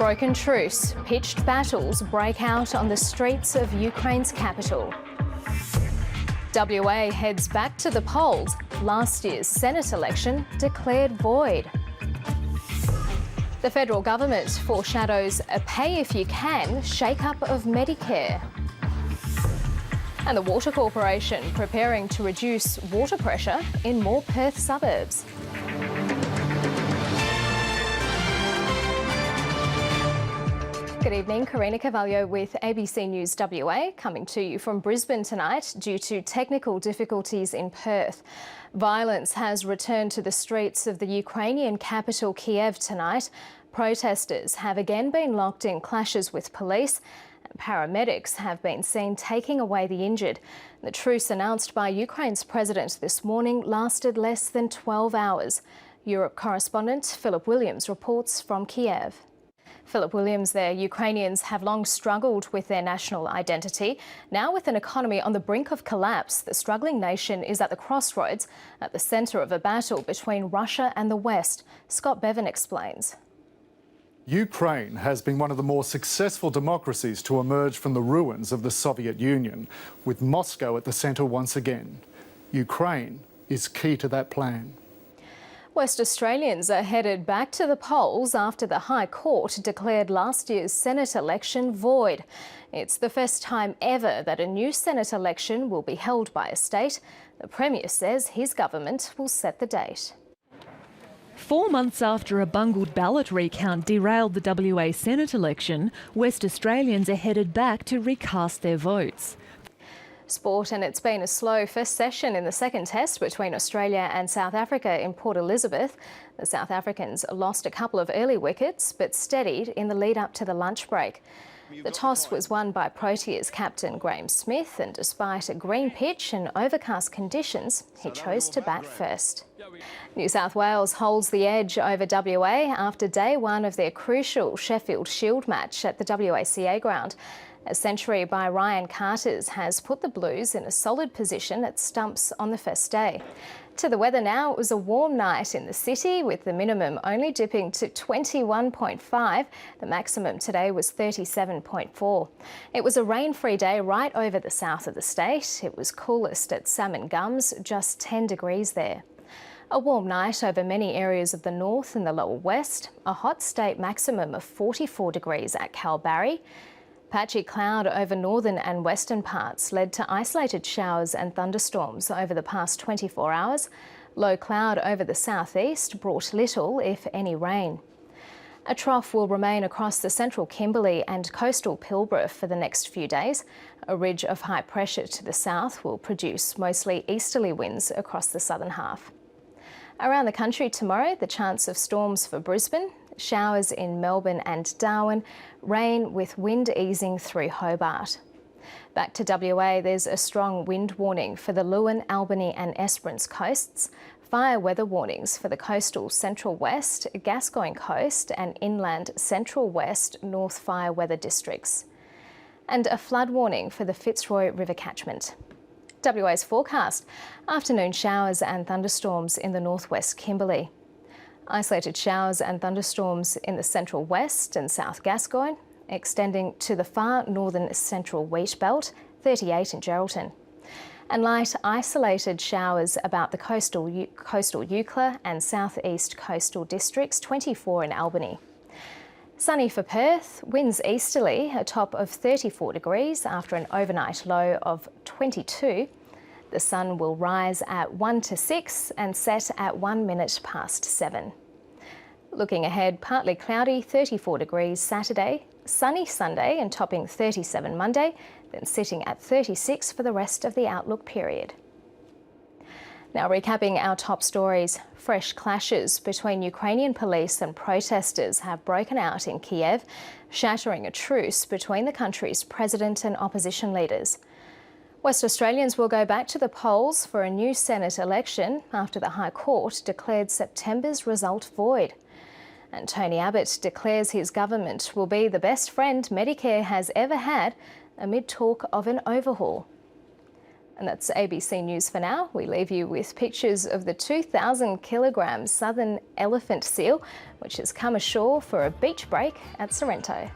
Broken truce, pitched battles break out on the streets of Ukraine's capital. WA heads back to the polls, last year's Senate election declared void. The federal government foreshadows a pay-if-you-can shake-up of Medicare. And the Water Corporation preparing to reduce water pressure in more Perth suburbs. Good evening, Karina Carvalho with ABC News WA, coming to you from Brisbane tonight due to technical difficulties in Perth. Violence has returned to the streets of the Ukrainian capital Kiev tonight. Protesters have again been locked in clashes with police. Paramedics have been seen taking away the injured. The truce announced by Ukraine's president this morning lasted less than 12 hours. Europe correspondent Philip Williams reports from Kiev. Philip Williams there. Ukrainians have long struggled with their national identity. Now, with an economy on the brink of collapse, the struggling nation is at the crossroads, at the centre of a battle between Russia and the West. Scott Bevan explains. Ukraine has been one of the more successful democracies to emerge from the ruins of the Soviet Union, with Moscow at the centre once again. Ukraine is key to that plan. West Australians are headed back to the polls after the High Court declared last year's Senate election void. It's the first time ever that a new Senate election will be held by a state. The Premier says his government will set the date. 4 months after a bungled ballot recount derailed the WA Senate election, West Australians are headed back to recast their votes. Sport, and it's been a slow first session in the second test between Australia and South Africa in Port Elizabeth. The South Africans lost a couple of early wickets but steadied in the lead up to the lunch break. The toss was won by Proteas captain Graeme Smith, and despite a green pitch and overcast conditions, he chose to bat first. New South Wales holds the edge over WA after day one of their crucial Sheffield Shield match at the WACA ground. A century by Ryan Carters has put the Blues in a solid position at stumps on the first day. To the weather now, it was a warm night in the city, with the minimum only dipping to 21.5. The maximum today was 37.4. It was a rain-free day right over the south of the state. It was coolest at Salmon Gums, just 10 degrees there. A warm night over many areas of the north and the lower west. A hot state maximum of 44 degrees at Kalbarri. Patchy cloud over northern and western parts led to isolated showers and thunderstorms over the past 24 hours. Low cloud over the southeast brought little, if any, rain. A trough will remain across the central Kimberley and coastal Pilbara for the next few days. A ridge of high pressure to the south will produce mostly easterly winds across the southern half. Around the country tomorrow, the chance of storms for Brisbane, showers in Melbourne and Darwin, rain with wind easing through Hobart. Back to WA, there's a strong wind warning for the Lewin, Albany and Esperance coasts, fire weather warnings for the coastal Central West, Gascoyne Coast and inland Central West North fire weather districts, and a flood warning for the Fitzroy River catchment. WA's forecast: afternoon showers and thunderstorms in the northwest Kimberley. Isolated showers and thunderstorms in the central west and south Gascoyne, extending to the far northern central wheat belt, 38 in Geraldton. And light isolated showers about the coastal Eucla and southeast coastal districts, 24 in Albany. Sunny for Perth, winds easterly, a top of 34 degrees after an overnight low of 22. The sun will rise at 1 to 6 and set at 1 minute past 7. Looking ahead, partly cloudy, 34 degrees Saturday, sunny Sunday and topping 37 Monday, then sitting at 36 for the rest of the outlook period. Now, recapping our top stories, fresh clashes between Ukrainian police and protesters have broken out in Kiev, shattering a truce between the country's president and opposition leaders. West Australians will go back to the polls for a new Senate election after the High Court declared September's result void. And Tony Abbott declares his government will be the best friend Medicare has ever had amid talk of an overhaul. And that's ABC News for now. We leave you with pictures of the 2,000-kilogram southern elephant seal, which has come ashore for a beach break at Sorrento.